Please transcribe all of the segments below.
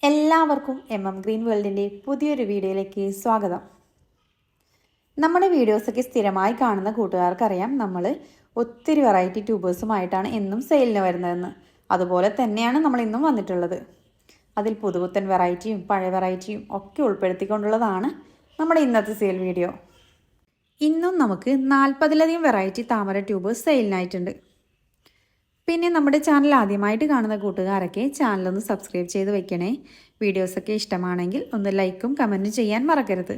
എല്ലാവർക്കും ഗ്രീൻ വേൾഡിൻ്റെ പുതിയൊരു വീഡിയോയിലേക്ക് സ്വാഗതം. നമ്മുടെ വീഡിയോസൊക്കെ സ്ഥിരമായി കാണുന്ന കൂട്ടുകാർക്കറിയാം നമ്മൾ ഒത്തിരി വെറൈറ്റി ട്യൂബേഴ്സുമായിട്ടാണ് എന്നും സെയിലിന് വരുന്നതെന്ന്. അതുപോലെ തന്നെയാണ് നമ്മൾ ഇന്നും വന്നിട്ടുള്ളത്. അതിൽ പുതുപുത്തൻ വെറൈറ്റിയും പഴയ വെറൈറ്റിയും ഒക്കെ ഉൾപ്പെടുത്തിക്കൊണ്ടുള്ളതാണ് നമ്മുടെ ഇന്നത്തെ സെയിൽ വീഡിയോ. ഇന്നും നമുക്ക് 40-ലധികം വെറൈറ്റി താമര ട്യൂബേഴ്സ് സെയിലിനായിട്ടുണ്ട്. പിന്നെ നമ്മുടെ ചാനൽ ആദ്യമായിട്ട് കാണുന്ന കൂട്ടുകാരൊക്കെ ചാനലൊന്ന് സബ്സ്ക്രൈബ് ചെയ്ത് വെക്കണേ. വീഡിയോസൊക്കെ ഇഷ്ടമാണെങ്കിൽ ഒന്ന് ലൈക്കും കമൻറ്റും ചെയ്യാൻ മറക്കരുത്.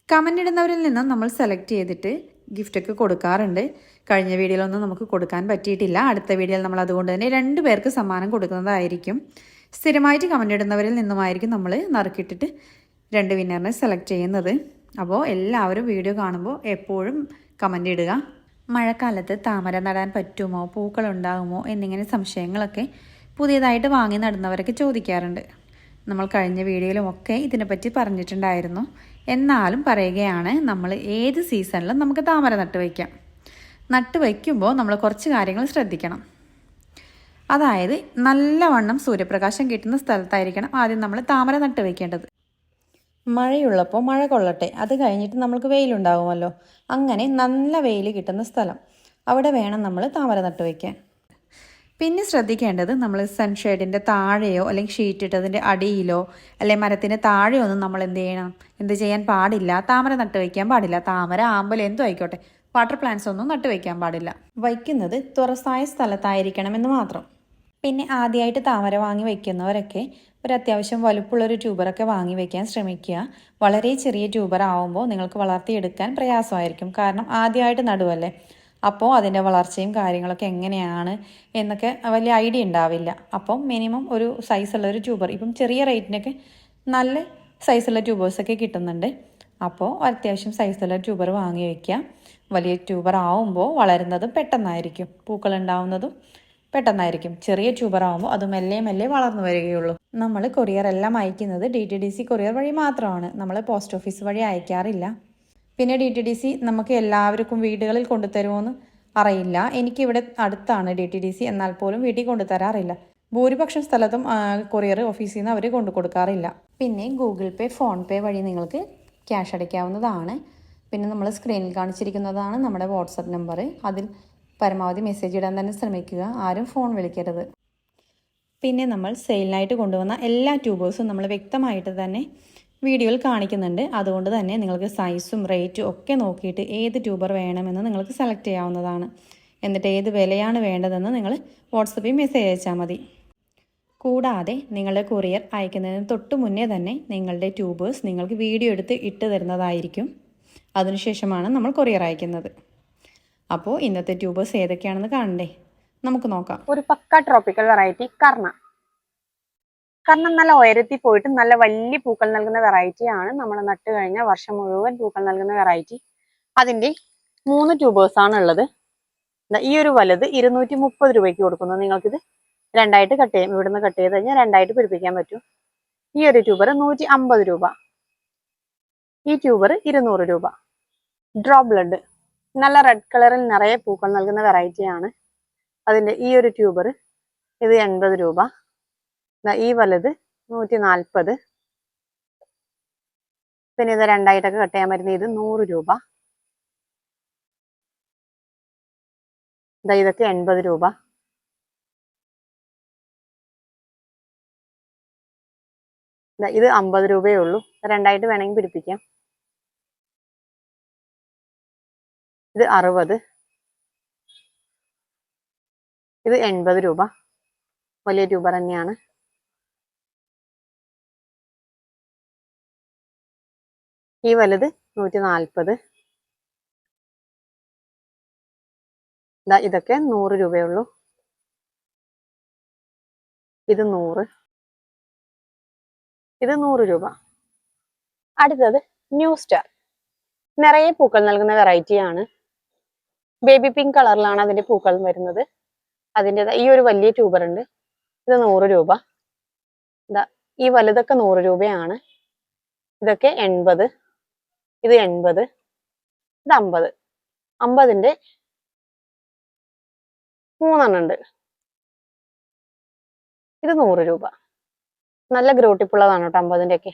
കമൻ്റ് ഇടുന്നവരിൽ നിന്നും നമ്മൾ സെലക്ട് ചെയ്തിട്ട് ഗിഫ്റ്റൊക്കെ കൊടുക്കാറുണ്ട്. കഴിഞ്ഞ വീഡിയോയിലൊന്നും നമുക്ക് കൊടുക്കാൻ പറ്റിയിട്ടില്ല. അടുത്ത വീഡിയോയിൽ നമ്മൾ അതുകൊണ്ട് തന്നെ 2 പേർക്ക് സമ്മാനം കൊടുക്കുന്നതായിരിക്കും. സ്ഥിരമായിട്ട് കമൻ്റ് ഇടുന്നവരിൽ നിന്നുമായിരിക്കും നമ്മൾ നറുക്കിട്ടിട്ട് 2 വിന്നറിനെ സെലക്ട് ചെയ്യുന്നത്. അപ്പോൾ എല്ലാവരും വീഡിയോ കാണുമ്പോൾ എപ്പോഴും കമൻ്റ് ഇടുക. മഴക്കാലത്ത് താമര നടാൻ പറ്റുമോ, പൂക്കളുണ്ടാകുമോ എന്നിങ്ങനെ സംശയങ്ങളൊക്കെ പുതിയതായിട്ട് വാങ്ങി നടുന്നവരൊക്കെ ചോദിക്കാറുണ്ട്. നമ്മൾ കഴിഞ്ഞ വീഡിയോയിലുമൊക്കെ ഇതിനെപ്പറ്റി പറഞ്ഞിട്ടുണ്ടായിരുന്നു. എന്നാലും പറയുകയാണ്, നമ്മൾ ഏത് സീസണിലും നമുക്ക് താമര നട്ട് വയ്ക്കുമ്പോൾ നമ്മൾ കുറച്ച് കാര്യങ്ങൾ ശ്രദ്ധിക്കണം. അതായത് നല്ലവണ്ണം സൂര്യപ്രകാശം കിട്ടുന്ന സ്ഥലത്തായിരിക്കണം ആദ്യം നമ്മൾ താമര നട്ട് വയ്ക്കേണ്ടത്. മഴയുള്ളപ്പോൾ മഴ കൊള്ളട്ടെ, അത് കഴിഞ്ഞിട്ട് നമുക്ക് വെയിലുണ്ടാകുമല്ലോ. അങ്ങനെ നല്ല വെയിൽ കിട്ടുന്ന സ്ഥലം, അവിടെ വേണം നമ്മൾ താമര നട്ട് വയ്ക്കാൻ. പിന്നെ ശ്രദ്ധിക്കേണ്ടത്, നമ്മൾ സൺഷെയ്ഡിൻ്റെ താഴെയോ അല്ലെങ്കിൽ ഷീറ്റ് ഇട്ടതിൻ്റെ അടിയിലോ അല്ലെങ്കിൽ മരത്തിൻ്റെ താഴെയോ ഒന്നും നമ്മൾ എന്ത് ചെയ്യാൻ പാടില്ല, താമര നട്ട് വയ്ക്കാൻ പാടില്ല. താമര, ആമ്പൽ എന്തോ ആയിക്കോട്ടെ, വാട്ടർ പ്ലാന്റ്സ് ഒന്നും നട്ട് വയ്ക്കാൻ പാടില്ല. വയ്ക്കുന്നത് തുറസായ സ്ഥലത്തായിരിക്കണമെന്ന് മാത്രം. പിന്നെ ആദ്യമായിട്ട് താമര വാങ്ങി വയ്ക്കുന്നവരൊക്കെ ഒരു അത്യാവശ്യം വലുപ്പമുള്ളൊരു ട്യൂബറൊക്കെ വാങ്ങി വയ്ക്കാൻ ശ്രമിക്കുക. വളരെ ചെറിയ ട്യൂബർ ആവുമ്പോൾ നിങ്ങൾക്ക് വളർത്തിയെടുക്കാൻ പ്രയാസമായിരിക്കും. കാരണം ആദ്യമായിട്ട് നടുവല്ലേ, അപ്പോൾ അതിൻ്റെ വളർച്ചയും കാര്യങ്ങളൊക്കെ എങ്ങനെയാണ് എന്നൊക്കെ വലിയ ഐഡിയ ഉണ്ടാവില്ല. അപ്പം മിനിമം ഒരു സൈസുള്ളൊരു ട്യൂബർ, ഇപ്പം ചെറിയ റേറ്റിനൊക്കെ നല്ല സൈസുള്ള ട്യൂബേഴ്സൊക്കെ കിട്ടുന്നുണ്ട്. അപ്പോൾ അത്യാവശ്യം സൈസുള്ള ട്യൂബർ വാങ്ങി വയ്ക്കുക. വലിയ ട്യൂബർ ആവുമ്പോൾ വളരുന്നതും പെട്ടെന്നായിരിക്കും, പൂക്കളുണ്ടാവുന്നതും പെട്ടെന്നായിരിക്കും. ചെറിയ ട്യൂബർ ആകുമ്പോൾ അത് മെല്ലെ മെല്ലെ വളർന്നു വരികയുള്ളൂ. നമ്മൾ കൊറിയർ എല്ലാം അയക്കുന്നത് DTDC കൊറിയർ വഴി മാത്രമാണ്. നമ്മൾ പോസ്റ്റ് ഓഫീസ് വഴി അയക്കാറില്ല. പിന്നെ DTDC നമുക്ക് എല്ലാവർക്കും വീടുകളിൽ കൊണ്ടുതരുമോയെന്ന് അറിയില്ല. എനിക്കിവിടെ അടുത്താണ് DTDC, എന്നാൽ പോലും വീട്ടിൽ കൊണ്ടുതരാറില്ല. ഭൂരിപക്ഷം സ്ഥലത്തും കൊറിയർ ഓഫീസിൽ നിന്ന് അവർ കൊണ്ടു കൊടുക്കാറില്ല. പിന്നെ ഗൂഗിൾ പേ, ഫോൺ പേ വഴി നിങ്ങൾക്ക് ക്യാഷ് അടയ്ക്കാവുന്നതാണ്. പിന്നെ നമ്മൾ സ്ക്രീനിൽ കാണിച്ചിരിക്കുന്നതാണ് നമ്മുടെ വാട്സപ്പ് നമ്പർ. അതിൽ പരമാവധി മെസ്സേജ് ഇടാൻ തന്നെ ശ്രമിക്കുക, ആരും ഫോൺ വിളിക്കരുത്. പിന്നെ നമ്മൾ സെയിലിനായിട്ട് കൊണ്ടുവന്ന എല്ലാ ട്യൂബേഴ്സും നമ്മൾ വ്യക്തമായിട്ട് തന്നെ വീഡിയോയിൽ കാണിക്കുന്നുണ്ട്. അതുകൊണ്ട് തന്നെ നിങ്ങൾക്ക് സൈസും റേറ്റും ഒക്കെ നോക്കിയിട്ട് ഏത് ട്യൂബർ വേണമെന്ന് നിങ്ങൾക്ക് സെലക്ട് ചെയ്യാവുന്നതാണ്. എന്നിട്ട് ഏത് വിലയാണ് വേണ്ടതെന്ന് നിങ്ങൾ വാട്സപ്പിൽ മെസ്സേജ് അയച്ചാൽ മതി. കൂടാതെ നിങ്ങളുടെ കൊറിയർ അയക്കുന്നതിന് തൊട്ട് മുന്നേ തന്നെ നിങ്ങളുടെ ട്യൂബേഴ്സ് നിങ്ങൾക്ക് വീഡിയോ എടുത്ത് ഇട്ട് തരുന്നതായിരിക്കും. അതിനുശേഷമാണ് നമ്മൾ കൊറിയർ അയക്കുന്നത്. അപ്പോൾ ഇന്നത്തെ ട്യൂബേഴ്സ് ഏതൊക്കെയാണെന്ന് കാണണ്ടേ, നമുക്ക് നോക്കാം. ഒരു പക്ക ട്രോപ്പിക്കൽ വെറൈറ്റി കർണം നല്ല ഉയരത്തിൽ പോയിട്ട് നല്ല വലിയ പൂക്കൾ നൽകുന്ന വെറൈറ്റി ആണ്. നമ്മൾ നട്ട് കഴിഞ്ഞ വർഷം മുഴുവൻ പൂക്കൾ നൽകുന്ന വെറൈറ്റി. അതിന്റെ 3 ട്യൂബേഴ്സ് ആണ് ഉള്ളത്. ഈ ഒരു വലുത് 230 രൂപയ്ക്ക് കൊടുക്കുന്നു. നിങ്ങൾക്കിത് 2ആയിട്ട് കട്ട് ചെയ്യാം. ഇവിടുന്ന് കട്ട് ചെയ്ത് കഴിഞ്ഞാൽ 2ആയിട്ട് പിടിപ്പിക്കാൻ പറ്റും. ഈ ഒരു ട്യൂബർ 150 രൂപ, ഈ ട്യൂബർ 200 രൂപ. ഡ്രോപ്പ് ബ്ലഡ് നല്ല റെഡ് കളറിൽ നിറയെ പൂക്കൾ നൽകുന്ന വെറൈറ്റി ആണ്. അതിന്റെ ഈ ഒരു ട്യൂബർ ഇത് 80 രൂപ. ഈ വലുത് 140. പിന്നെ ഇത് 2ആയിട്ടൊക്കെ കട്ട് ചെയ്യാൻ പറ്റുന്ന ഇത് 100 രൂപ. ഇതൊക്കെ 80 രൂപ. ഇത് 50 രൂപയേ ഉള്ളൂ. 2ആയിട്ട് വേണമെങ്കിൽ പിടിപ്പിക്കാം. ഇത് 60. ഇത് 80 രൂപ. വലിയ ട്യൂബർ തന്നെയാണ്. ഈ വലുത് 140. ഇതൊക്കെ 100 രൂപയുള്ളൂ. ഇത് 100. ഇത് 100 രൂപ. അടുത്തത് ന്യൂ സ്റ്റാർ, നിറയെ പൂക്കൾ നൽകുന്ന വെറൈറ്റി ആണ്. ബേബി പിങ്ക് കളറിലാണ് അതിന്റെ പൂക്കൾ വരുന്നത്. അതിൻ്റെ ഈ ഒരു വലിയ ട്യൂബർ ഉണ്ട്. ഇത് 100 രൂപ. ഈ വലുതൊക്കെ 100 രൂപയാണ്. ഇതൊക്കെ 80. ഇത് 80. ഇത് 50. 50ന്റെ 3 ഉണ്ട്. ഇത് 100 രൂപ. നല്ല ഗ്രോട്ടിപ്പുള്ളതാണ് കേട്ടോ 50ന്റെ ഒക്കെ.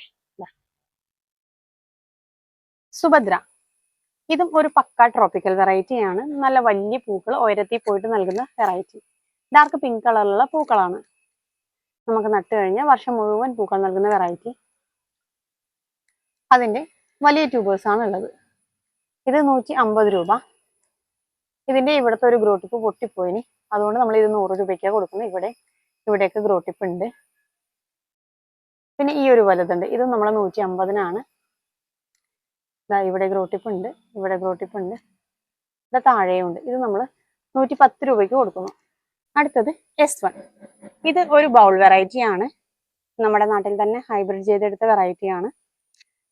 സുഭദ്ര, ഇതും ഒരു പക്ക ട്രോപ്പിക്കൽ വെറൈറ്റി ആണ്. നല്ല വലിയ പൂക്കൾ ഉയരത്തിൽ പോയിട്ട് നൽകുന്ന വെറൈറ്റി. ഡാർക്ക് പിങ്ക് കളറിലുള്ള പൂക്കളാണ്. നമുക്ക് നട്ട് കഴിഞ്ഞാൽ വർഷം മുഴുവൻ പൂക്കൾ നൽകുന്ന വെറൈറ്റി. അതിന്റെ വലിയ ട്യൂബേഴ്സ് ആണ് ഉള്ളത്. ഇത് 150 രൂപ. ഇതിന്റെ ഇവിടുത്തെ ഒരു ഗ്രോട്ടിപ്പ് പൊട്ടിപ്പോയിനി, അതുകൊണ്ട് നമ്മൾ ഇത് 100 രൂപയ്ക്കാണ് കൊടുക്കുന്നത്. ഇവിടെയൊക്കെ ഗ്രോട്ടിപ്പ് ഉണ്ട്. പിന്നെ ഈ ഒരു വലുതുണ്ട്, ഇത് നമ്മൾ 150-നാണ്. ഇവിടെ ഗ്രോട്ടിപ്പ് ഉണ്ട്, ഇവിടെ ഗ്രോട്ടിപ്പ് ഉണ്ട്, ഇവിടെ താഴെയുണ്ട്. ഇത് നമ്മൾ 110 രൂപയ്ക്ക് കൊടുക്കുന്നു. അടുത്തത് S1. ഇത് ഒരു ബൗൾ വെറൈറ്റി ആണ്. നമ്മുടെ നാട്ടിൽ തന്നെ ഹൈബ്രിഡ് ചെയ്തെടുത്ത വെറൈറ്റി ആണ്.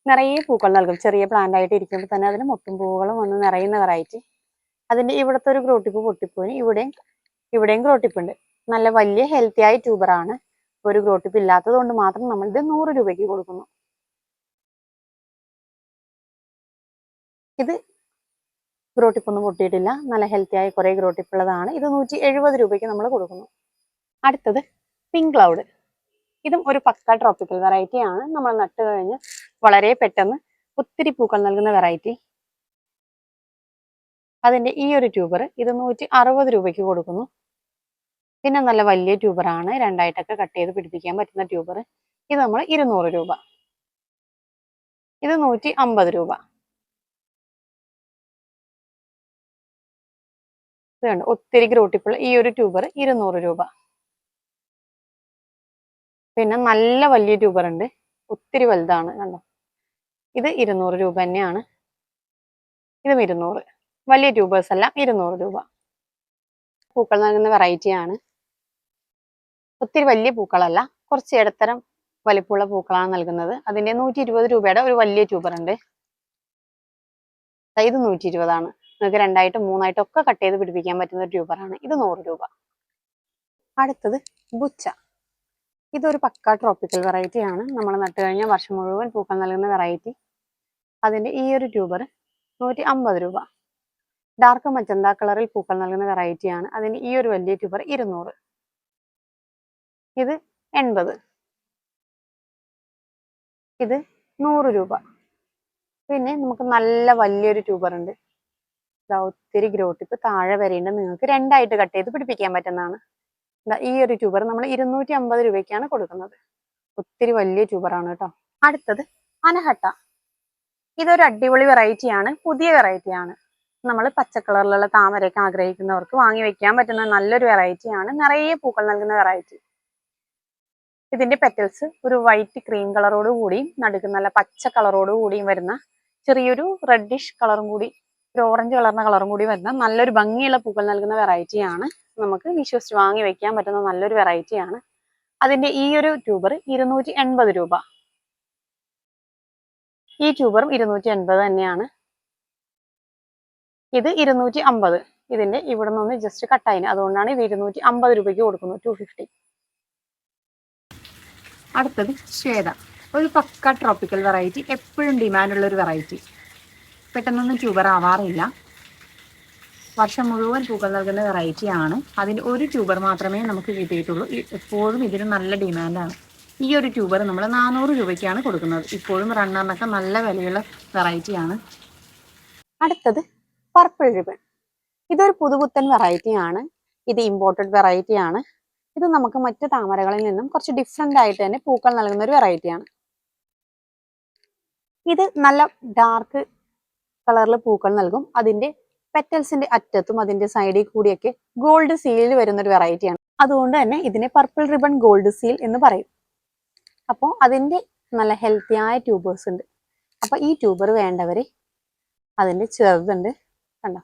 നിറയെ പൂക്കൾ നൽകും. ചെറിയ പ്ലാന്റ് ആയിട്ട് ഇരിക്കുമ്പോൾ തന്നെ അതിന് മൊട്ടും പൂവുകളും വന്ന് നിറയുന്ന വെറൈറ്റി. അതിന്റെ ഇവിടുത്തെ ഒരു ഗ്രോട്ടിപ്പ് പൊട്ടിപ്പോയി. ഇവിടെയും ഗ്രോട്ടിപ്പ് ഉണ്ട്. നല്ല വലിയ ഹെൽത്തി ആയ ട്യൂബറാണ്. ഒരു ഗ്രോട്ടിപ്പ് ഇല്ലാത്തത് കൊണ്ട് മാത്രം നമ്മൾ ഇത് 100 രൂപയ്ക്ക് കൊടുക്കുന്നു. ഇത് ഗ്രോട്ടിപ്പ് ഒന്നും പൊട്ടിയിട്ടില്ല, നല്ല ഹെൽത്തി ആയ കുറെ ഗ്രോട്ടിപ്പ് ഉള്ളതാണ്. ഇത് 170 രൂപയ്ക്ക് നമ്മൾ കൊടുക്കുന്നു. അടുത്തത് പിങ്ക് ക്ലൗഡ്. ഇതും ഒരു പക്ക ട്രോപ്പിക്കൽ വെറൈറ്റി ആണ്. നമ്മൾ നട്ട് കഴിഞ്ഞ് വളരെ പെട്ടെന്ന് ഒത്തിരി പൂക്കൾ നൽകുന്ന വെറൈറ്റി. അതിന്റെ ഈ ഒരു ട്യൂബർ ഇത് 160 രൂപയ്ക്ക് കൊടുക്കുന്നു. പിന്നെ നല്ല വലിയ ട്യൂബറാണ്, രണ്ടായിട്ടൊക്കെ കട്ട് ചെയ്ത് പിടിപ്പിക്കാൻ പറ്റുന്ന ട്യൂബർ. ഇത് നമ്മൾ 200 രൂപ. ഇത് 150 രൂപ. ഇത് കണ്ടോ, ഒത്തിരി ഗ്രോട്ടിപ്പുള്ള ഈ ഒരു ട്യൂബർ 200 രൂപ. പിന്നെ നല്ല വലിയ ട്യൂബർ ഉണ്ട്, ഒത്തിരി വലുതാണ് കണ്ടോ. ഇത് 200 രൂപ തന്നെയാണ്. ഇതും 200. വലിയ ട്യൂബേഴ്സ് എല്ലാം 200 രൂപ. പൂക്കൾ നൽകുന്ന വെറൈറ്റി ആണ്. ഒത്തിരി വലിയ പൂക്കളല്ല, കുറച്ച് ഇടത്തരം വലിപ്പമുള്ള പൂക്കളാണ് നൽകുന്നത്. അതിന്റെ 120 രൂപയുടെ ഒരു വലിയ ട്യൂബർ ഉണ്ട്. ഇത് 120 ആണ്. നിങ്ങൾക്ക് രണ്ടായിട്ടും മൂന്നായിട്ടും ഒക്കെ കട്ട് ചെയ്ത് പിടിപ്പിക്കാൻ പറ്റുന്ന ട്യൂബറാണ്. ഇത് 100 രൂപ. അടുത്തത് ബുച്ച. ഇതൊരു പക്ക ട്രോപ്പിക്കൽ വെറൈറ്റി ആണ്. നമ്മൾ നട്ട് കഴിഞ്ഞാൽ വർഷം മുഴുവൻ പൂക്കൾ നൽകുന്ന വെറൈറ്റി. അതിന്റെ ഈ ഒരു ട്യൂബർ 150 രൂപ. ഡാർക്ക് മജന്ത കളറിൽ പൂക്കൾ നൽകുന്ന വെറൈറ്റി ആണ്. അതിന്റെ ഈ ഒരു വലിയ ട്യൂബർ 200. ഇത് 80. ഇത് 100 രൂപ. പിന്നെ നമുക്ക് നല്ല വലിയൊരു ട്യൂബർ ഉണ്ട്. ഒത്തിരി ഗ്രോട്ടിപ്പ് താഴെ വരെയുണ്ട്. നിങ്ങൾക്ക് രണ്ടായിട്ട് കട്ട് ചെയ്ത് പിടിപ്പിക്കാൻ പറ്റുന്നതാണ്. ഈ ഒരു ട്യൂബർ നമ്മൾ 250 രൂപയ്ക്കാണ് കൊടുക്കുന്നത്. ഒത്തിരി വലിയ ട്യൂബറാണ് കേട്ടോ. അടുത്തത് അനഹട്ട. ഇതൊരു അടിപൊളി വെറൈറ്റി ആണ്, പുതിയ വെറൈറ്റി ആണ്. നമ്മൾ പച്ചക്കളറിലുള്ള താമരയൊക്കെ ആഗ്രഹിക്കുന്നവർക്ക് വാങ്ങി വെക്കാൻ പറ്റുന്ന നല്ലൊരു വെറൈറ്റി ആണ്. നിറയെ പൂക്കൾ നൽകുന്ന വെറൈറ്റി. ഇതിന്റെ പെറ്റൽസ് ഒരു വൈറ്റ് ക്രീം കളറോട് കൂടിയും നടുക്ക് നല്ല പച്ച കളറോട് കൂടിയും വരുന്ന ചെറിയൊരു റെഡിഷ് കളറും കൂടി, ഒരു ഓറഞ്ച് കളറിന്റെ കളറും കൂടി വരുന്ന നല്ലൊരു ഭംഗിയുള്ള പൂക്കൾ നൽകുന്ന വെറൈറ്റി ആണ്. നമുക്ക് വിശ്വസിച്ച് വാങ്ങി വെക്കാൻ പറ്റുന്ന നല്ലൊരു വെറൈറ്റി ആണ്. അതിന്റെ ഈ ഒരു ട്യൂബർ 280 രൂപ. ഈ ട്യൂബറും 280 തന്നെയാണ്. ഇത് 250. ഇതിന്റെ ഇവിടെ നിന്ന് ജസ്റ്റ് കട്ടായിന്, അതുകൊണ്ടാണ് ഇത് 250 രൂപയ്ക്ക് കൊടുക്കുന്നത്. 250. അടുത്തത് ശ്വേത. ഒരു പക്ക ട്രോപ്പിക്കൽ വെറൈറ്റി, എപ്പോഴും ഡിമാൻഡുള്ള ഒരു വെറൈറ്റി. പെട്ടെന്നൊന്നും ട്യൂബർ ആവാറില്ല. വർഷം മുഴുവൻ പൂക്കൾ നൽകുന്ന വെറൈറ്റി ആണ്. അതിന് ഒരു ട്യൂബർ മാത്രമേ നമുക്ക് കിട്ടിയിട്ടുള്ളൂ. എപ്പോഴും ഇതിന് നല്ല ഡിമാൻഡാണ്. ഈ ഒരു ട്യൂബർ നമ്മൾ 400 രൂപയ്ക്കാണ് കൊടുക്കുന്നത്. ഇപ്പോഴും റണ്ണറിനൊക്കെ നല്ല വിലയുള്ള വെറൈറ്റിയാണ്. അടുത്തത് പർപ്പിൾ റിബൺ. ഇതൊരു പുതുപുത്തൻ വെറൈറ്റി ആണ്. ഇത് ഇമ്പോർട്ടഡ് വെറൈറ്റി ആണ്. ഇത് നമുക്ക് മറ്റു താമരകളിൽ നിന്നും കുറച്ച് ഡിഫറെന്റ് ആയിട്ട് തന്നെ പൂക്കൾ നൽകുന്ന ഒരു വെറൈറ്റിയാണ്. ഇത് നല്ല ഡാർക്ക് കളറിൽ പൂക്കൾ നൽകും. അതിന്റെ പെറ്റൽസിന്റെ അറ്റത്തും അതിന്റെ സൈഡിൽ കൂടിയൊക്കെ ഗോൾഡ് സീലിൽ വരുന്ന ഒരു വെറൈറ്റിയാണ്. അതുകൊണ്ട് തന്നെ ഇതിനെ പർപ്പിൾ റിബൺ ഗോൾഡ് സീൽ എന്ന് പറയും. അപ്പോൾ അതിന്റെ നല്ല ഹെൽത്തി ആയ ട്യൂബേഴ്സ് ഉണ്ട്. അപ്പൊ ഈ ട്യൂബർ വേണ്ടവര് അതിന്റെ ചെറുതുണ്ട് കണ്ടോ,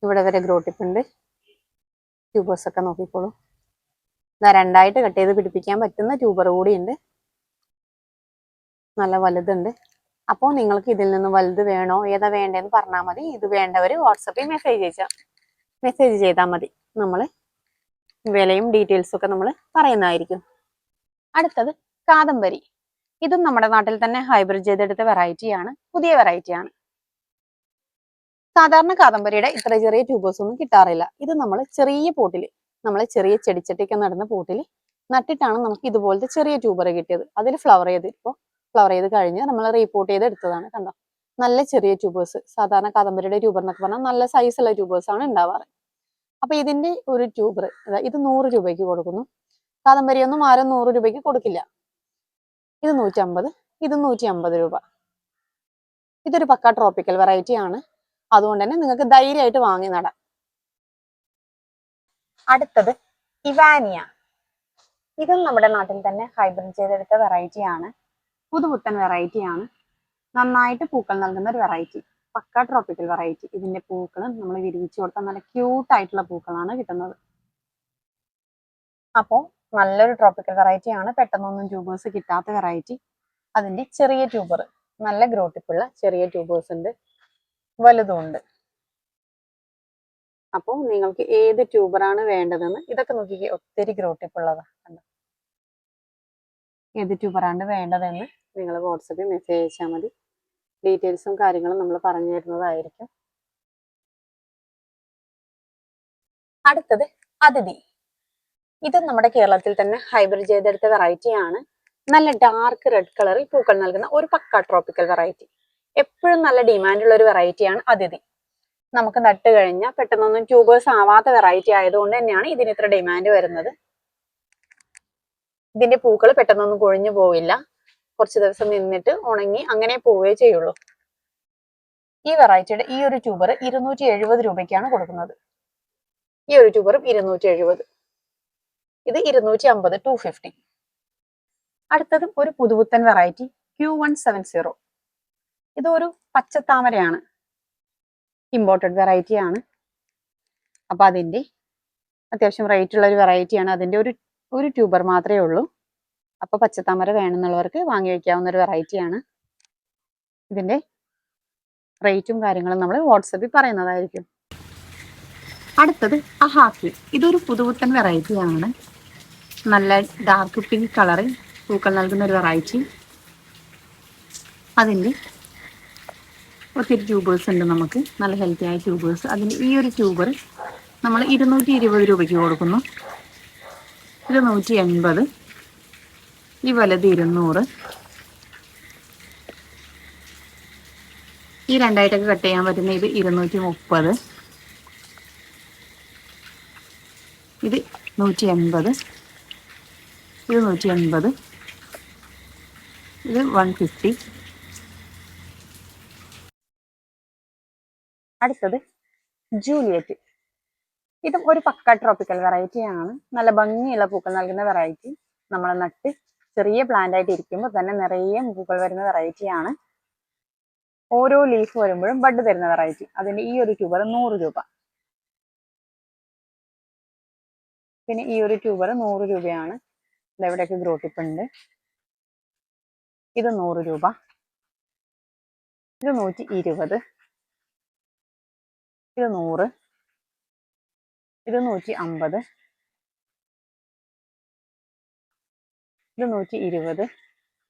ഇവിടെ വരെ ഗ്രോട്ടിപ്പ് ഉണ്ട്. ട്യൂബേഴ്സ് ഒക്കെ നോക്കിക്കോളൂ. രണ്ടായിട്ട് കട്ട് ചെയ്ത് പിടിപ്പിക്കാൻ പറ്റുന്ന ട്യൂബർ കൂടി ഉണ്ട്. നല്ല വലുതുണ്ട്. അപ്പോൾ നിങ്ങൾക്ക് ഇതിൽ നിന്ന് വലുത് വേണോ, ഏതാ വേണ്ടതെന്ന് പറഞ്ഞാൽ മതി. ഇത് വേണ്ടവര് വാട്സപ്പിൽ മെസ്സേജ് ചെയ്താൽ മതി. നമ്മൾ വിലയും ഡീറ്റെയിൽസും ഒക്കെ നമ്മൾ പറയുന്നതായിരിക്കും. അടുത്തത് കാദംബരി. ഇതും നമ്മുടെ നാട്ടിൽ തന്നെ ഹൈബ്രിഡ് ചെയ്തെടുത്ത വെറൈറ്റിയാണ്, പുതിയ വെറൈറ്റിയാണ്. സാധാരണ കാദംബരിയുടെ ഇത്ര ചെറിയ ട്യൂബേഴ്സ് ഒന്നും കിട്ടാറില്ല. ഇത് നമ്മൾ ചെറിയ പോട്ടിൽ, നമ്മളെ ചെറിയ ചെടിച്ചട്ടിക്ക് നടുന്ന പോട്ടിൽ നട്ടിട്ടാണ് നമുക്ക് ഇതുപോലത്തെ ചെറിയ ട്യൂബർ കിട്ടിയത്. അതിൽ ഫ്ലവർ ചെയ്ത് കഴിഞ്ഞ് നമ്മൾ റീപോർട്ട് ചെയ്ത് എടുത്തതാണ്. കണ്ടോ, നല്ല ചെറിയ ട്യൂബേഴ്സ്. സാധാരണ കാദംബരിയുടെ ട്യൂബർ എന്നൊക്കെ പറഞ്ഞാൽ നല്ല സൈസുള്ള ട്യൂബേഴ്സ് ആണ് ഉണ്ടാവാറ്. അപ്പൊ ഇതിന്റെ ഒരു ട്യൂബർ ഇത് 100 രൂപയ്ക്ക് കൊടുക്കുന്നു. കാദംബരിയൊന്നും ആരും 100 രൂപയ്ക്ക് കൊടുക്കില്ല. ഇത് 150, ഇത് 150 രൂപ. ഇതൊരു പക്ക ട്രോപ്പിക്കൽ വെറൈറ്റി ആണ്. അതുകൊണ്ട് തന്നെ നിങ്ങൾക്ക് ധൈര്യമായിട്ട് വാങ്ങി നടാം. അടുത്തത് ഇവാനിയ. ഇതും നമ്മുടെ നാട്ടിൽ തന്നെ ഹൈബ്രിഡ് ചെയ്തെടുത്ത വെറൈറ്റി ആണ്. പുതുപുത്തൻ വെറൈറ്റി ആണ്. നന്നായിട്ട് പൂക്കൾ നൽകുന്ന ഒരു വെറൈറ്റി, പക്ക ട്രോപ്പിക്കൽ വെറൈറ്റി. ഇതിന്റെ പൂക്കൾ നമ്മൾ വിരിയിച്ചു കൊടുത്താൽ നല്ല ക്യൂട്ട് ആയിട്ടുള്ള പൂക്കളാണ് കിട്ടുന്നത്. അപ്പോൾ നല്ലൊരു ട്രോപ്പിക്കൽ വെറൈറ്റി ആണ്. പെട്ടെന്നൊന്നും ട്യൂബേഴ്സ് കിട്ടാത്ത വെറൈറ്റി. അതിന്റെ ചെറിയ ട്യൂബർ, നല്ല ഗ്രോട്ടിപ്പുള്ള ചെറിയ ട്യൂബേഴ്സ് ഉണ്ട്, വലുതും ഉണ്ട്. അപ്പോൾ നിങ്ങൾക്ക് ഏത് ട്യൂബറാണ് വേണ്ടതെന്ന് ഇതൊക്കെ നോക്കിക്കേ, ഒത്തിരി ഗ്രോട്ടിപ്പുള്ളതാണ്. ഏത് ട്യൂബറാണ് വേണ്ടതെന്ന് നിങ്ങൾ വാട്സപ്പിൽ മെസ്സേജ് അയച്ചാൽ മതി. ഡീറ്റെയിൽസും കാര്യങ്ങളും നമ്മൾ പറഞ്ഞു തരുന്നതായിരിക്കും. അടുത്തത് അതിഥി. ഇത് നമ്മുടെ കേരളത്തിൽ തന്നെ ഹൈബ്രിഡ് ചെയ്തെടുത്ത വെറൈറ്റി ആണ്. നല്ല ഡാർക്ക് റെഡ് കളറിൽ പൂക്കൾ നൽകുന്ന ഒരു പക്ക ട്രോപ്പിക്കൽ വെറൈറ്റി. എപ്പോഴും നല്ല ഡിമാൻഡുള്ള ഒരു വെറൈറ്റിയാണ് അതിഥി. നമുക്ക് നട്ട് കഴിഞ്ഞാൽ പെട്ടെന്നൊന്നും ട്യൂബേഴ്സ് ആവാത്ത വെറൈറ്റി ആയതുകൊണ്ട് തന്നെയാണ് ഇതിന് ഇത്ര ഡിമാൻഡ് വരുന്നത്. ഇതിന്റെ പൂക്കൾ പെട്ടെന്നൊന്നും കൊഴിഞ്ഞു പോവില്ല. കുറച്ച് ദിവസം നിന്നിട്ട് ഉണങ്ങി അങ്ങനെ പോവേ ചെയ്യുള്ളൂ. ഈ വെറൈറ്റിയുടെ ഈ ഒരു ട്യൂബർ 270 രൂപയ്ക്കാണ് കൊടുക്കുന്നത്. ഈ ഒരു ട്യൂബറും 270, ഇത് 250, 250. അടുത്തതും ഒരു പുതുപുത്തൻ വെറൈറ്റി Q170. ഇതൊരു പച്ചത്താമരയാണ്, ഇമ്പോർട്ടഡ് വെറൈറ്റി ആണ്. അപ്പൊ അതിന്റെ അത്യാവശ്യം റേറ്റ് ഉള്ള ഒരു വെറൈറ്റി ആണ്. അതിന്റെ ഒരു ട്യൂബർ മാത്രമേ ഉള്ളൂ. അപ്പൊ പച്ചത്താമര വേണമെന്നുള്ളവർക്ക് വാങ്ങി വയ്ക്കാവുന്ന ഒരു വെറൈറ്റി ആണ്. ഇതിന്റെ റേറ്റും കാര്യങ്ങളും നമ്മൾ വാട്സപ്പിൽ പറയുന്നതായിരിക്കും. അടുത്തത് അഹാക്കി. ഇതൊരു പുതുപുത്തൻ വെറൈറ്റി ആണ്. നല്ല ഡാർക്ക് പിങ്ക് കളറിൽ പൂക്കൾ നൽകുന്ന ഒരു വെറൈറ്റി. അതിൻ്റെ ഒത്തിരി ട്യൂബേഴ്സ് ഉണ്ട് നമുക്ക്, നല്ല ഹെൽത്തി ആയ ട്യൂബേഴ്സ്. അതിൻ്റെ ഈ ഒരു ട്യൂബർ നമ്മൾ 220 രൂപയ്ക്ക് കൊടുക്കുന്നു. ഇത് 180, ഈ വലുത് 200. ഈ രണ്ടായിട്ടൊക്കെ കട്ട് ചെയ്യാൻ പറ്റുന്ന ഇത് 230, ഇത് 180, ഇത് 180, ഇത് 150. അടുത്തത് ജൂലിയറ്റ്. ഇതും ഒരു പക്ക ട്രോപ്പിക്കൽ വെറൈറ്റി ആണ്. നല്ല ഭംഗിയുള്ള പൂക്കൾ നൽകുന്ന വെറൈറ്റി. നമ്മൾ നട്ട് ചെറിയ പ്ലാന്റ് ആയിട്ട് ഇരിക്കുമ്പോൾ തന്നെ നിറയെ പൂക്കൾ വരുന്ന വെറൈറ്റി ആണ്. ഓരോ ലീഫ് വരുമ്പോഴും ബഡ് തരുന്ന വെറൈറ്റി. അതിന്റെ ഈ ഒരു ട്യൂബർ 100 രൂപ. പിന്നെ ഈ ഒരു ട്യൂബർ 100 രൂപയാണ്. ഇതെവിടെയൊക്കെ ഗ്രോട്ടിപ്പ് ഉണ്ട്. ഇത് 100 രൂപ, ഇത് 120, ഇത് 100, ഇത് 150, ഇത് 120.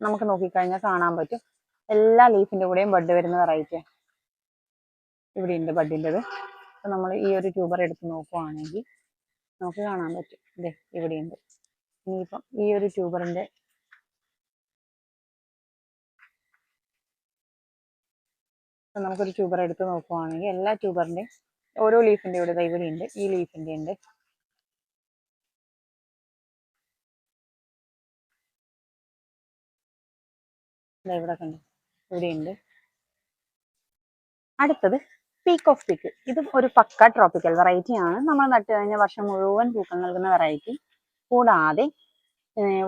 നമുക്ക് നോക്കിക്കഴിഞ്ഞാൽ കാണാൻ പറ്റും എല്ലാ ലീഫിന്റെ കൂടെയും ബഡ് വരുന്ന വെറൈറ്റിയാണ്. ഇവിടെ ഉണ്ട് ബഡിൻ്റെത്. അപ്പൊ നമ്മൾ ഈ ഒരു ട്യൂബർ എടുത്ത് നോക്കുവാണെങ്കിൽ നമുക്ക് കാണാൻ പറ്റും. ഇതേ ഇവിടെയുണ്ട്. ഇനിയിപ്പം ഈ ഒരു ട്യൂബറിന്റെ നമുക്കൊരു ട്യൂബർ എടുത്ത് നോക്കുവാണെങ്കിൽ എല്ലാ ട്യൂബറിന്റെയും ഓരോ ലീഫിന്റെ ഇവിടെ ഇവിടെ ഉണ്ട്. ഈ ലീഫിന്റെ ഉണ്ട്. ഇവിടെ കണ്ടു, ഇവിടെയുണ്ട്. അടുത്തത് പീക്ക് ഓഫ് പീക്ക്. ഇതും ഒരു പക്ക ട്രോപ്പിക്കൽ വെറൈറ്റി ആണ്. നമ്മൾ നട്ട് കഴിഞ്ഞ വർഷം മുഴുവൻ പൂക്കൾ നൽകുന്ന വെറൈറ്റി. കൂടാതെ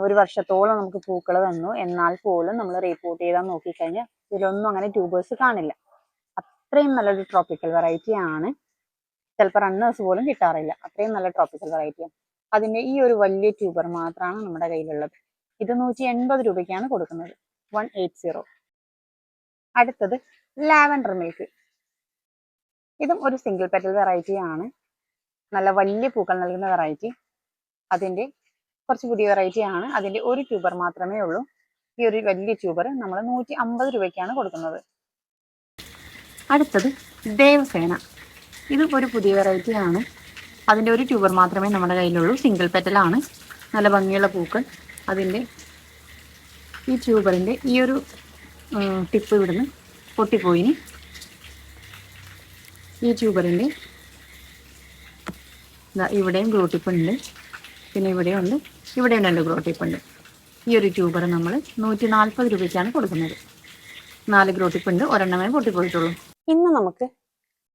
ഒരു വർഷത്തോളം നമുക്ക് പൂക്കൾ തന്നു. എന്നാൽ പോലും നമ്മൾ റീപോർട്ട് ചെയ്താൽ നോക്കിക്കഴിഞ്ഞാൽ ഇതിലൊന്നും അങ്ങനെ ട്യൂബേഴ്സ് കാണില്ല. അത്രയും നല്ലൊരു ട്രോപ്പിക്കൽ വെറൈറ്റി ആണ്. ചിലപ്പോൾ റണ്ണേഴ്സ് പോലും കിട്ടാറില്ല. അത്രയും നല്ല ട്രോപ്പിക്കൽ വെറൈറ്റിയാണ്. അതിന്റെ ഈ ഒരു വലിയ ട്യൂബർ മാത്രമാണ് നമ്മുടെ കയ്യിലുള്ളത്. ഇത് 180 രൂപയ്ക്കാണ് കൊടുക്കുന്നത്. 180. അടുത്തത് ലാവൻഡർ മിൽക്ക്. ഇതും ഒരു സിംഗിൾ പെറ്റൽ വെറൈറ്റി ആണ്. നല്ല വലിയ പൂക്കൾ നൽകുന്ന വെറൈറ്റി. അതിന്റെ കുറച്ച് പുതിയ വെറൈറ്റി ആണ്. അതിന്റെ ഒരു ട്യൂബർ മാത്രമേ ഉള്ളൂ. ഈ ഒരു വലിയ ട്യൂബർ നമ്മൾ 150 രൂപയ്ക്കാണ് കൊടുക്കുന്നത്. അടുത്തത് ദേവസേന. ഇതും ഒരു പുതിയ വെറൈറ്റി ആണ്. അതിന്റെ ഒരു ട്യൂബർ മാത്രമേ നമ്മുടെ കയ്യിലുള്ളൂ. സിംഗിൾ പെറ്റൽ ആണ്. നല്ല ഭംഗിയുള്ള പൂക്കൾ. അതിൻ്റെ ഈ ട്യൂബറിൻ്റെ ഈ ഒരു ടിപ്പ് ഇവിടുന്ന് പൊട്ടിപ്പോയിന്. ഈ ട്യൂബറിൻ്റെ ഇവിടെയും ഗ്രോ ടിപ്പ് ഉണ്ട്, പിന്നെ ഇവിടെയും ഉണ്ട്, ഇവിടെയും 2 ഗ്രോ ടിപ്പ് ഉണ്ട്. ഈ ഒരു ട്യൂബർ നമ്മൾ 140 രൂപയ്ക്കാണ് കൊടുക്കുന്നത്. 4 ഗ്രോ ടിപ്പ് ഉണ്ട്, ഒരെണ്ണമേ പൊട്ടിപ്പോയിട്ടുള്ളൂ. ഇന്ന് നമുക്ക്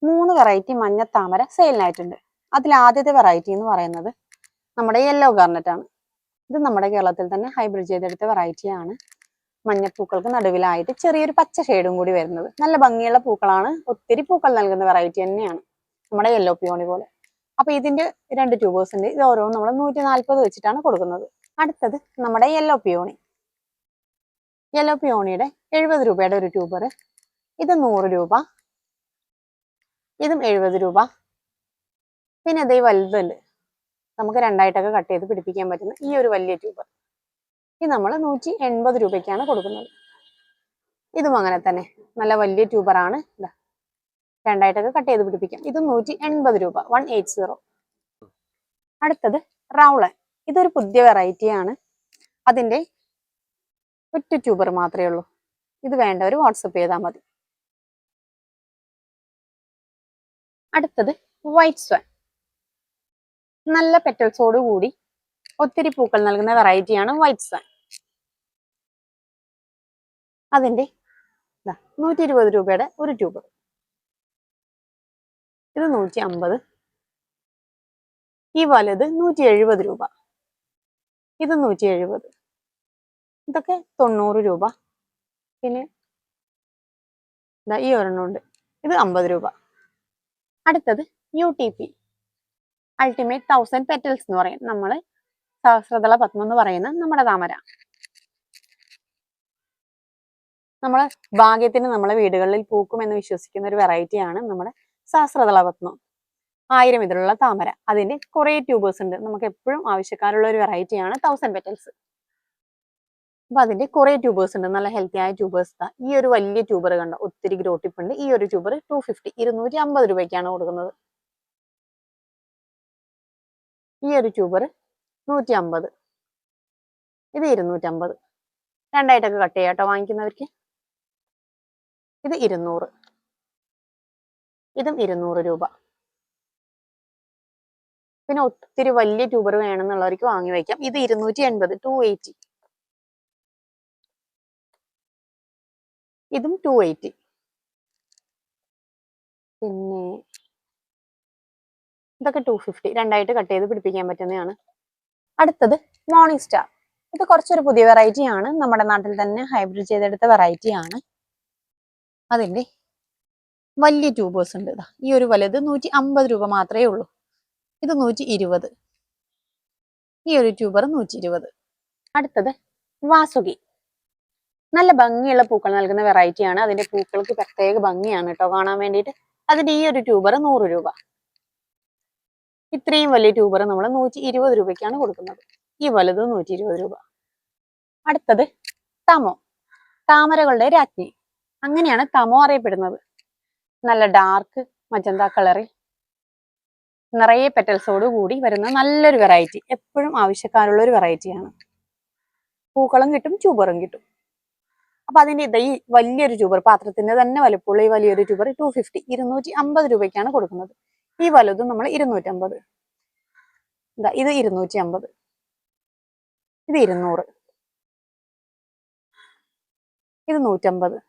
3 വെറൈറ്റി മഞ്ഞത്താമര സെയിലിനായിട്ടുണ്ട്. അതിൽ ആദ്യത്തെ വെറൈറ്റി എന്ന് പറയുന്നത് നമ്മുടെ യെല്ലോ ഗാർണറ്റ് ആണ്. ഇത് നമ്മുടെ കേരളത്തിൽ തന്നെ ഹൈബ്രിഡ് ചെയ്തെടുത്ത വെറൈറ്റിയാണ്. മഞ്ഞപ്പൂക്കൾക്ക് നടുവിലായിട്ട് ചെറിയൊരു പച്ച ഷെയ്ഡും കൂടി വരുന്നത്. നല്ല ഭംഗിയുള്ള പൂക്കളാണ്, ഒത്തിരി പൂക്കൾ നൽകുന്ന വെറൈറ്റി തന്നെയാണ്, നമ്മുടെ യെല്ലോ പിയോണി പോലെ. അപ്പൊ ഇതിന്റെ 2 ട്യൂബേഴ്സ് ഉണ്ട്. ഇത് ഓരോന്നും നമ്മൾ 140 വെച്ചിട്ടാണ് കൊടുക്കുന്നത്. അടുത്തത് നമ്മുടെ യെല്ലോ പിയോണി. യെല്ലോ പിയോണിയുടെ 70 രൂപയുടെ ഒരു ട്യൂബർ. ഇത് 100 രൂപ, ഇതും 70 രൂപ. പിന്നെ ഇതേ വലുതുണ്ട്, നമുക്ക് 2ആയിട്ടൊക്കെ കട്ട് ചെയ്ത് പിടിപ്പിക്കാൻ പറ്റുന്ന ഈ ഒരു വലിയ ട്യൂബർ. ഇത് നമ്മൾ 180 രൂപയ്ക്കാണ് കൊടുക്കുന്നത്. ഇതും അങ്ങനെ തന്നെ നല്ല വലിയ ട്യൂബറാണ്. 2ആയിട്ടൊക്കെ കട്ട് ചെയ്ത് പിടിപ്പിക്കാം. ഇത് 180 രൂപ, 180. അടുത്തത് റൗളൻ. ഇതൊരു പുതിയ വെറൈറ്റിയാണ്. അതിന്റെ ഒറ്റ ട്യൂബർ മാത്രമേ ഉള്ളൂ. ഇത് വേണ്ടവർ വാട്സപ്പ് ചെയ്താൽ മതി. അടുത്തത് വൈറ്റ് സ്വാൻ. നല്ല പെറ്റൽസോട് കൂടി ഒത്തിരി പൂക്കൾ നൽകുന്ന വെറൈറ്റിയാണ് വൈറ്റ് സ്വാൻ. അതിന്റെ 120 രൂപയുടെ ഒരു ട്യൂബർ. ഇത് 150. ഈ വലുത് 170 രൂപ. ഇത് 170. ഇതൊക്കെ 90 രൂപ. പിന്നെ ഈ ഒരെണ്ണം ഉണ്ട്, ഇത് 50 രൂപ. അടുത്തത് UTP, അൾട്ടിമേറ്റ് 1000 പെറ്റൽസ് എന്ന് പറയും. നമ്മള് സഹസ്രദള പത്മം എന്ന് പറയുന്ന നമ്മുടെ താമര. നമ്മളെ ഭാഗ്യത്തിന് നമ്മളെ വീടുകളിൽ പൂക്കുമെന്ന് വിശ്വസിക്കുന്ന ഒരു വെറൈറ്റിയാണ് നമ്മുടെ സഹസ്രദള പത്മം. 1000 ഇതിലുള്ള താമര. അതിന്റെ കുറെ ട്യൂബേഴ്സ് ഉണ്ട്. നമുക്ക് എപ്പോഴും ആവശ്യക്കാരുള്ള ഒരു വെറൈറ്റിയാണ് 1000 പെറ്റൽസ്. അപ്പൊ അതിന്റെ കുറെ ട്യൂബേഴ്സ് ഉണ്ട്, നല്ല ഹെൽത്തി ആയ ട്യൂബേഴ്സ്. ഈ ഒരു വലിയ ട്യൂബർ കണ്ടോ, ഒത്തിരി ഗ്രോ ടിപ്പ് ഉണ്ട്. ഈ ഒരു ട്യൂബർ 250, 250 രൂപയ്ക്കാണ് കൊടുക്കുന്നത്. ഈ ഒരു ട്യൂബർ 150, ഇത് 250. 2ആയിട്ടൊക്കെ കട്ട് ചെയ്യാട്ടോ വാങ്ങിക്കുന്നവർക്ക്. ഇത് 200, ഇതും 200 രൂപ. പിന്നെ ഒത്തിരി വലിയ ട്യൂബർ വേണമെന്നുള്ളവർക്ക് വാങ്ങി വയ്ക്കാം. ഇത് 280, 280. ഇതും 280. പിന്നെ ഇതൊക്കെ 250, 2ആയിട്ട് കട്ട് ചെയ്ത് പിടിപ്പിക്കാൻ പറ്റുന്നതാണ്. അടുത്തത് മോർണിംഗ് സ്റ്റാർ. ഇത് കുറച്ചൊരു പുതിയ വെറൈറ്റി ആണ്, നമ്മുടെ നാട്ടിൽ തന്നെ ഹൈബ്രിഡ് ചെയ്തെടുത്ത വെറൈറ്റി ആണ്. അതിന്റെ വലിയ ട്യൂബേഴ്സ് ഉണ്ട്. ഈ ഒരു വലുത് 150 രൂപ മാത്രമേ ഉള്ളൂ. ഇത് 120. ഈ ഒരു ട്യൂബർ 120. അടുത്തത് വാസുകി. നല്ല ഭംഗിയുള്ള പൂക്കൾ നൽകുന്ന വെറൈറ്റിയാണ്. അതിന്റെ പൂക്കൾക്ക് പ്രത്യേക ഭംഗിയാണ് കേട്ടോ കാണാൻ വേണ്ടിയിട്ട്. അതിന്റെ ഈ ഒരു ട്യൂബർ 100 രൂപ. ഇത്രയും വലിയ ട്യൂബർ നമ്മൾ 120 രൂപയ്ക്കാണ് കൊടുക്കുന്നത്. ഈ വലുത് 120 രൂപ. അടുത്തത് തമോ, താമരകളുടെ രാജ്ഞി. അങ്ങനെയാണ് തമോ അറിയപ്പെടുന്നത്. നല്ല ഡാർക്ക് മജന്ത കളറിൽ നിറയെ പെറ്റൽസോട് കൂടി വരുന്ന നല്ലൊരു വെറൈറ്റി. എപ്പോഴും ആവശ്യക്കാരുള്ള ഒരു വെറൈറ്റിയാണ്. പൂക്കളും കിട്ടും, ട്യൂബറും കിട്ടും. അപ്പൊ അതിന്റെ ഈ വലിയൊരു ട്യൂബർ, പാത്രത്തിന്റെ തന്നെ വലുപ്പമുള്ള ഈ വലിയൊരു ട്യൂബർ 250, 250 രൂപയ്ക്കാണ് കൊടുക്കുന്നത്. ഈ വലുതും നമ്മൾ 250. ഇത് 250, ഇത് 200, ഇത് 150,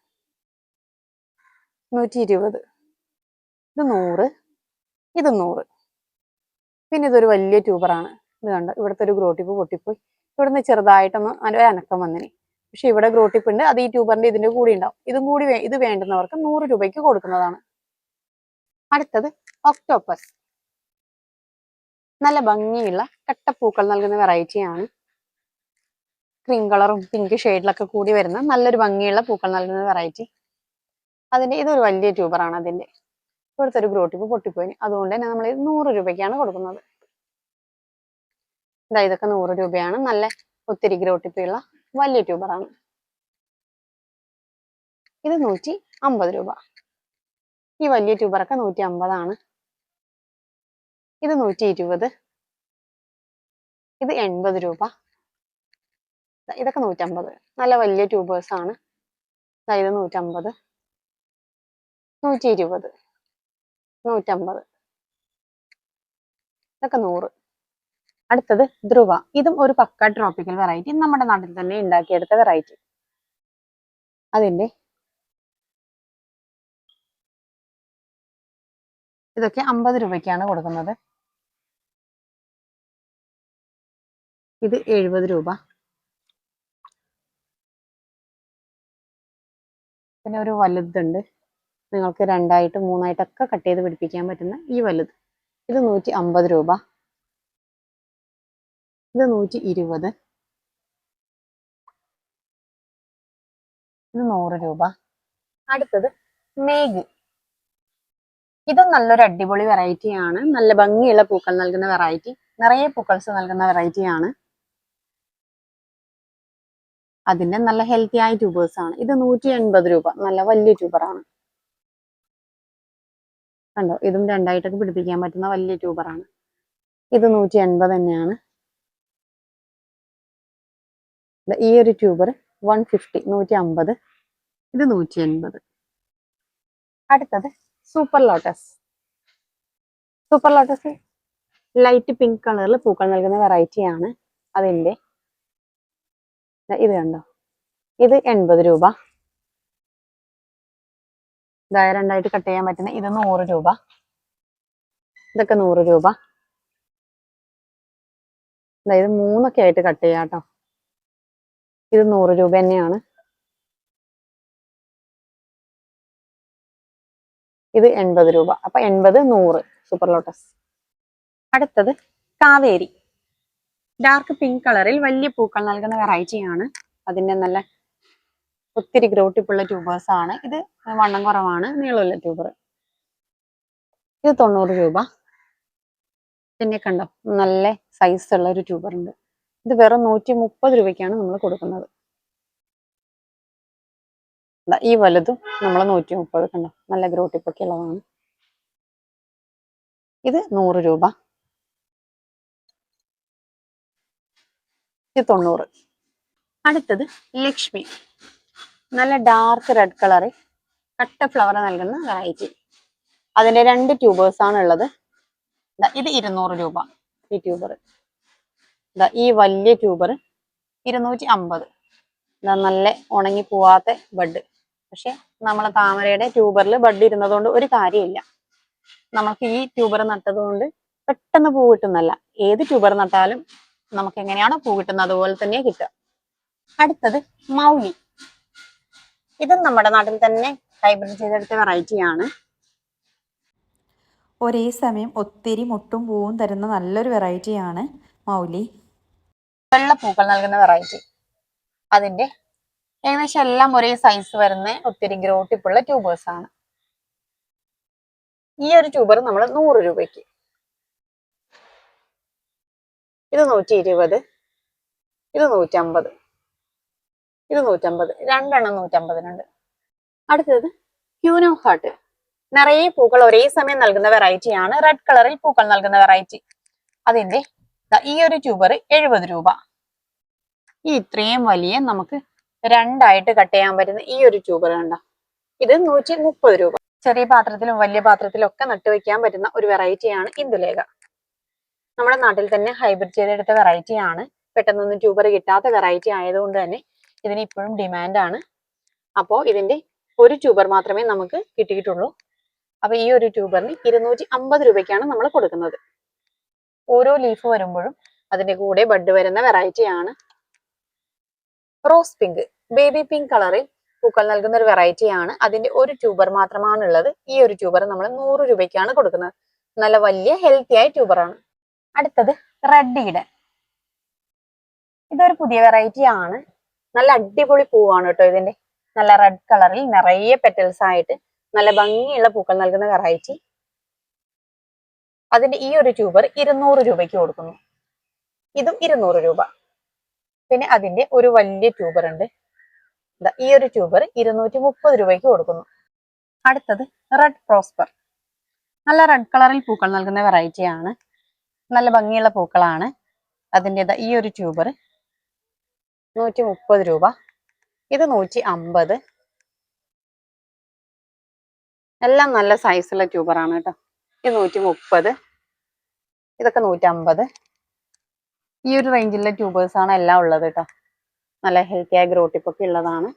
120, ഇത് 100, ഇത് 100. പിന്നെ ഇതൊരു വലിയ ട്യൂബറാണ്. ഇത് കണ്ടോ, ഇവിടുത്തെ ഒരു ഗ്രോ ടിപ്പ് പൊട്ടിപ്പോയി. ഇവിടുന്ന് ചെറുതായിട്ടൊന്ന് ഒരു അനക്കം വന്നിന്. പക്ഷെ ഇവിടെ ഗ്രോ ടിപ്പ് ഉണ്ട്. അത് ഈ ട്യൂബറിന്റെ ഇതിന്റെ കൂടി ഉണ്ടാവും. ഇതും കൂടി ഇത് വേണ്ടുന്നവർക്ക് 100 രൂപയ്ക്ക് കൊടുക്കുന്നതാണ്. അടുത്തത് ഒക്ടോപ്പസ്. നല്ല ഭംഗിയുള്ള കട്ടപ്പൂക്കൾ നൽകുന്ന വെറൈറ്റിയാണ്. ക്രീം കളറും പിങ്ക് ഷെയ്ഡിലൊക്കെ കൂടി വരുന്ന നല്ലൊരു ഭംഗിയുള്ള പൂക്കൾ നൽകുന്ന വെറൈറ്റി. അതിന്റെ ഇതൊരു വലിയ ട്യൂബറാണ്. അതിന്റെ ഇവിടുത്തെ ഒരു ഗ്രോ ടിപ്പ് പൊട്ടിപ്പോയി. അതുകൊണ്ട് തന്നെ നമ്മൾ 100 രൂപയ്ക്കാണ് കൊടുക്കുന്നത്. ഇതൊക്കെ 100 രൂപയാണ്. നല്ല ഒത്തിരി ഗ്രോ ടിപ്പുള്ള വലിയ ട്യൂബറാണ്. ഇത് 150 രൂപ. ഈ വലിയ ട്യൂബറൊക്കെ 150 ആണ്. ഇത് 120, ഇത് 80 രൂപ. ഇതൊക്കെ 150. നല്ല വലിയ ട്യൂബേഴ്സ് ആണ്. ഇത് 150, 120, 150, ഇതൊക്കെ 100. അടുത്തത് ധ്രുവ. ഇതും ഒരു പക്ക ട്രോപ്പിക്കൽ വെറൈറ്റി, നമ്മുടെ നാട്ടിൽ തന്നെ ഉണ്ടാക്കിയെടുത്ത വെറൈറ്റി. അതിന്റെ ഇതൊക്കെ 50 രൂപയ്ക്കാണ് കൊടുക്കുന്നത്. ഇത് 70 രൂപ. പിന്നെ ഒരു വലുതുണ്ട്, നിങ്ങൾക്ക് 2ആയിട്ട് 3ആയിട്ടൊക്കെ കട്ട് ചെയ്ത് പിടിപ്പിക്കാൻ പറ്റുന്ന ഈ വലുത്. ഇത് 150 രൂപ. ഇത് 120. ഇത് 100 രൂപ. അടുത്തത് മേഗ്. ഇതും നല്ലൊരു അടിപൊളി വെറൈറ്റി ആണ്. നല്ല ഭംഗിയുള്ള പൂക്കൾ നൽകുന്ന വെറൈറ്റി, നിറയെ പൂക്കൾസ് നൽകുന്ന വെറൈറ്റി ആണ്. അതിന്റെ നല്ല ഹെൽത്തി ആയ ട്യൂബേഴ്സ് ആണ്. ഇത് 180 രൂപ. നല്ല വലിയ ട്യൂബർ ആണ്. കണ്ടോ, ഇതും 2ആയിട്ടൊക്കെ പിടിപ്പിക്കാൻ പറ്റുന്ന വലിയ ട്യൂബർ ആണ്. ഇത് 180 തന്നെയാണ്. ഈ ഒരു ട്യൂബർ 150, 150. ഇത് 180. അടുത്തത് super lotus. Super lotus light pink കളറിൽ പൂക്കൾ നൽകുന്ന വെറൈറ്റി ആണ്. അതിന്റെ ഇത് കണ്ടോ, ഇത് 80 രൂപ. 2ആയിട്ട് കട്ട് ചെയ്യാൻ പറ്റുന്ന ഇത് 100 രൂപ. ഇതൊക്കെ 100 രൂപ. അതായത് 3ഒക്കെ ആയിട്ട് കട്ട് ചെയ്യാം കേട്ടോ. ഇത് 100 രൂപ തന്നെയാണ്. ഇത് 80 രൂപ. അപ്പൊ 80, 100 സൂപ്പർ ലോട്ടസ്. അടുത്തത് കാവേരി. ഡാർക്ക് പിങ്ക് കളറിൽ വലിയ പൂക്കൾ നൽകുന്ന വെറൈറ്റി ആണ്. അതിന്റെ നല്ല ഒത്തിരി ഗ്രോട്ടിപ്പുള്ള ട്യൂബേഴ്സ് ആണ്. ഇത് വണ്ണം കുറവാണ്, നീളമുള്ള ട്യൂബർ. ഇത് 90 രൂപ. പിന്നെ കണ്ടോ, നല്ല സൈസ് ഉള്ള ഒരു ട്യൂബർ ഉണ്ട്. ഇത് വെറും 130 രൂപയ്ക്കാണ് നമ്മൾ കൊടുക്കുന്നത്. ഈ വലുതും നമ്മൾ 130. കണ്ടോ, നല്ല ഗ്രോട്ടിപ്പൊക്കെ ഉള്ളതാണ്. ഇത് 100 രൂപ. ഇത് 90. അടുത്തത് ലക്ഷ്മി. നല്ല ഡാർക്ക് റെഡ് കളറിൽ കട്ട ഫ്ലവർ നൽകുന്ന വെറൈറ്റി. അതിന്റെ 2 ട്യൂബേഴ്സ് ആണ് ഉള്ളത്. ഇത് 200 രൂപ. ഈ ട്യൂബർ, ഈ വലിയ ട്യൂബർ 250. നല്ല ഉണങ്ങി പോവാത്ത ബഡ്. പക്ഷെ നമ്മളെ താമരയുടെ ട്യൂബറിൽ ബഡ് ഇരുന്നതുകൊണ്ട് ഒരു കാര്യമില്ല. നമുക്ക് ഈ ട്യൂബർ നട്ടത് കൊണ്ട് പെട്ടെന്ന് പൂ കിട്ടുന്നല്ല. ഏത് ട്യൂബർ നട്ടാലും നമുക്ക് എങ്ങനെയാണോ പൂ കിട്ടുന്നത് അതുപോലെ തന്നെയാണ് കിട്ടുക. അടുത്തത് മൗലി. ഇതും നമ്മുടെ നാട്ടിൽ തന്നെ ഹൈബ്രിഡ് ചെയ്തെടുത്ത വെറൈറ്റി ആണ്. ഒരേ സമയം ഒത്തിരി മുട്ടും പൂവും തരുന്ന നല്ലൊരു വെറൈറ്റിയാണ് മൗലി. വെള്ള പൂക്കൾ നൽകുന്ന വെറൈറ്റി. അതിന്റെ ഏകദേശം എല്ലാം ഒരേ സൈസ് വരുന്ന ഒത്തിരി ഗ്രോട്ടിപ്പുള്ള ട്യൂബേഴ്സ് ആണ്. ഈ ഒരു ട്യൂബർ നമ്മൾ 100 രൂപയ്ക്ക്. ഇത് 120. ഇത് 150. ഇത് 150. 2 150. അടുത്തത് ക്യൂനോ ഹാർട്ട്. നിറയെ പൂക്കൾ ഒരേ സമയം നൽകുന്ന വെറൈറ്റി ആണ്. റെഡ് കളറിൽ പൂക്കൾ നൽകുന്ന വെറൈറ്റി. അതിന്റെ ഈ ഒരു ട്യൂബർ 70 രൂപ. ഈ ഇത്രയും വലിയ നമുക്ക് 2ആയിട്ട് കട്ട് ചെയ്യാൻ പറ്റുന്ന ഈ ഒരു ട്യൂബർ കണ്ട, ഇത് 130 രൂപ. ചെറിയ പാത്രത്തിലും വലിയ പാത്രത്തിലും ഒക്കെ നട്ടുവെക്കാൻ പറ്റുന്ന ഒരു വെറൈറ്റിയാണ് ഇന്ദുലേഖ. നമ്മുടെ നാട്ടിൽ തന്നെ ഹൈബ്രിഡ് ചെയ്തെടുത്ത വെറൈറ്റി ആണ്. പെട്ടെന്നൊന്നും ട്യൂബർ കിട്ടാത്ത വെറൈറ്റി ആയതുകൊണ്ട് തന്നെ ഇതിന് ഇപ്പോഴും ഡിമാൻഡാണ്. അപ്പോൾ ഇതിന്റെ ഒരു ട്യൂബർ മാത്രമേ നമുക്ക് കിട്ടിയിട്ടുള്ളൂ. അപ്പൊ ഈ ഒരു ട്യൂബറിന് 250 രൂപയ്ക്കാണ് നമ്മൾ കൊടുക്കുന്നത്. ഓരോ ലീഫ് വരുമ്പോഴും അതിന്റെ കൂടെ ബഡ് വരുന്ന വെറൈറ്റി ആണ്. റോസ് പിങ്ക്, ബേബി പിങ്ക് കളറിൽ പൂക്കൾ നൽകുന്ന ഒരു വെറൈറ്റി ആണ്. അതിന്റെ ഒരു ട്യൂബർ മാത്രമാണ് ഉള്ളത്. ഈ ഒരു ട്യൂബർ നമ്മൾ 100 രൂപയ്ക്കാണ് കൊടുക്കുന്നത്. നല്ല വലിയ ഹെൽത്തി ആയ ട്യൂബറാണ്. അടുത്തത് റെഡ് ഈഡൻ. ഇതൊരു പുതിയ വെറൈറ്റി ആണ്. നല്ല അടിപൊളി പൂവാണ് കേട്ടോ. ഇതിന്റെ നല്ല റെഡ് കളറിൽ നിറയെ പെറ്റൽസ് ആയിട്ട് നല്ല ഭംഗിയുള്ള പൂക്കൾ നൽകുന്ന വെറൈറ്റി. അതിന്റെ ഈ ഒരു ട്യൂബർ 200 രൂപയ്ക്ക് കൊടുക്കുന്നു. ഇതും 200 രൂപ. പിന്നെ അതിന്റെ ഒരു വലിയ ട്യൂബർ ഉണ്ട്. ഈ ഒരു ട്യൂബർ 230 രൂപയ്ക്ക് കൊടുക്കുന്നു. അടുത്തത് റെഡ് പ്രോസ്പർ. നല്ല റെഡ് കളറിൽ പൂക്കൾ നൽകുന്ന വെറൈറ്റി ആണ്. നല്ല ഭംഗിയുള്ള പൂക്കളാണ്. അതിൻ്റെ ഈ ഒരു ട്യൂബർ 130 രൂപ. ഇത് 150. എല്ലാം നല്ല സൈസുള്ള ട്യൂബറാണ് കേട്ടോ. ഇത് 130, ഇതൊക്കെ 150. ഈ ഒരു റേഞ്ചിലുള്ള ട്യൂബേഴ്സ് ആണ് എല്ലാം ഉള്ളത് കേട്ടോ. നല്ല ഹെൽത്തി ആയ ഗ്രോ ടിപ്പ് ഒക്കെ ഉള്ളതാണ്.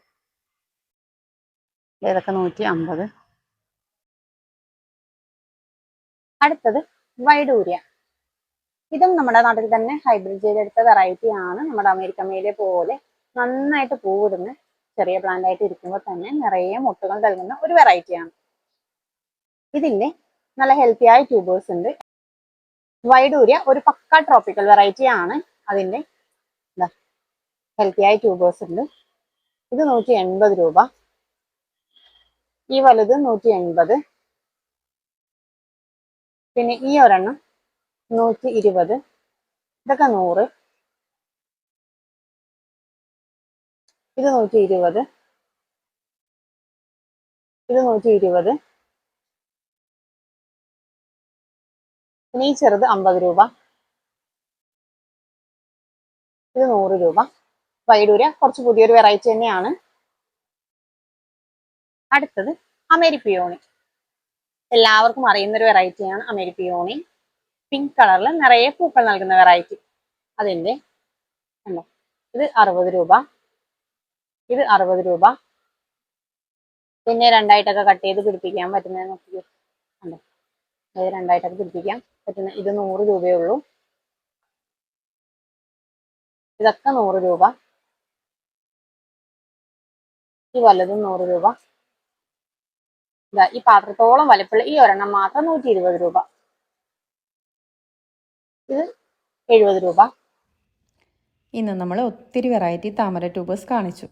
ഇതൊക്കെ 150. അടുത്തത് വൈഡൂര്യ. ഇതും നമ്മുടെ നാട്ടിൽ തന്നെ ഹൈബ്രിഡ് ചെയ്തെടുത്ത വെറൈറ്റി ആണ്. നമ്മുടെ അമേരിക്കൻ മേലെ പോലെ നന്നായിട്ട് പൂവിടുന്ന ചെറിയ പ്ലാന്റ് ആയിട്ട് ഇരിക്കുമ്പോൾ തന്നെ നിറയെ മുട്ടുകൾ നൽകുന്ന ഒരു വെറൈറ്റിയാണ്. ഇതിന്റെ നല്ല ഹെൽത്തി ആയ ട്യൂബേഴ്സ് ഉണ്ട്. വൈഡൂര്യ ഒരു പക്ക ട്രോപ്പിക്കൽ വെറൈറ്റി ആണ്. അതിന്റെ ഹെൽത്തി ആയ ട്യൂബേഴ്സ് ഉണ്ട്. ഇത് 180 രൂപ. ഈ വലുത് 180. പിന്നെ ഈ ഒരെണ്ണം 120. ഇതൊക്കെ 100. ഇത് 120. ഇത് 120. പിന്നെ ഈ ചെറുത് 50 രൂപ. ഇത് 100 രൂപ. വൈഡൂര്യ കുറച്ച് പുതിയൊരു വെറൈറ്റി തന്നെയാണ്. അടുത്തത് അമേരിപ്പിയോണി. എല്ലാവർക്കും അറിയുന്ന ഒരു വെറൈറ്റിയാണ് അമേരിപ്പിയോണി. പിങ്ക് കളറിൽ നിറയെ പൂക്കൾ നൽകുന്ന വെറൈറ്റി. അതിന്റെ ഉണ്ടോ, ഇത് 60 രൂപ. ഇത് 60 രൂപ. പിന്നെ രണ്ടായിട്ടൊക്കെ കട്ട് ചെയ്ത് പിടിപ്പിക്കാൻ പറ്റുന്ന നോക്കി ഉണ്ടോ, അതായത് രണ്ടായിട്ടൊക്കെ പിടിപ്പിക്കാൻ പറ്റുന്ന ഇത് 100 രൂപയേ ഉള്ളൂ. ഇതൊക്കെ 100 രൂപ. ഈ വലുതും 100 രൂപ. ഈ പാത്രത്തോളം വലുപ്പമുള്ള ഈ ഒരെണ്ണം മാത്രം 120 രൂപ. ഇത് 70 രൂപ. ഇന്ന് നമ്മൾ ഒത്തിരി വെറൈറ്റി താമര ട്യൂബേഴ്സ് കാണിച്ചു.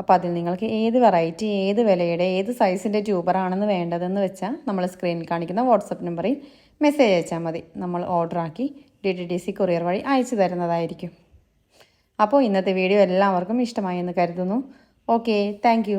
അപ്പോൾ അതിൽ നിങ്ങൾക്ക് ഏത് വെറൈറ്റി, ഏത് വിലയുടെ, ഏത് സൈസിൻ്റെ ട്യൂബറാണെന്ന് വേണ്ടതെന്ന് വെച്ചാൽ നമ്മൾ സ്ക്രീനിൽ കാണിക്കുന്ന വാട്സപ്പ് നമ്പറിൽ മെസ്സേജ് അയച്ചാൽ മതി. നമ്മൾ ഓർഡറാക്കി DTDC കൊറിയർ വഴി അയച്ചു തരുന്നതായിരിക്കും. അപ്പോൾ ഇന്നത്തെ വീഡിയോ എല്ലാവർക്കും ഇഷ്ടമായി എന്ന് കരുതുന്നു. Okay, thank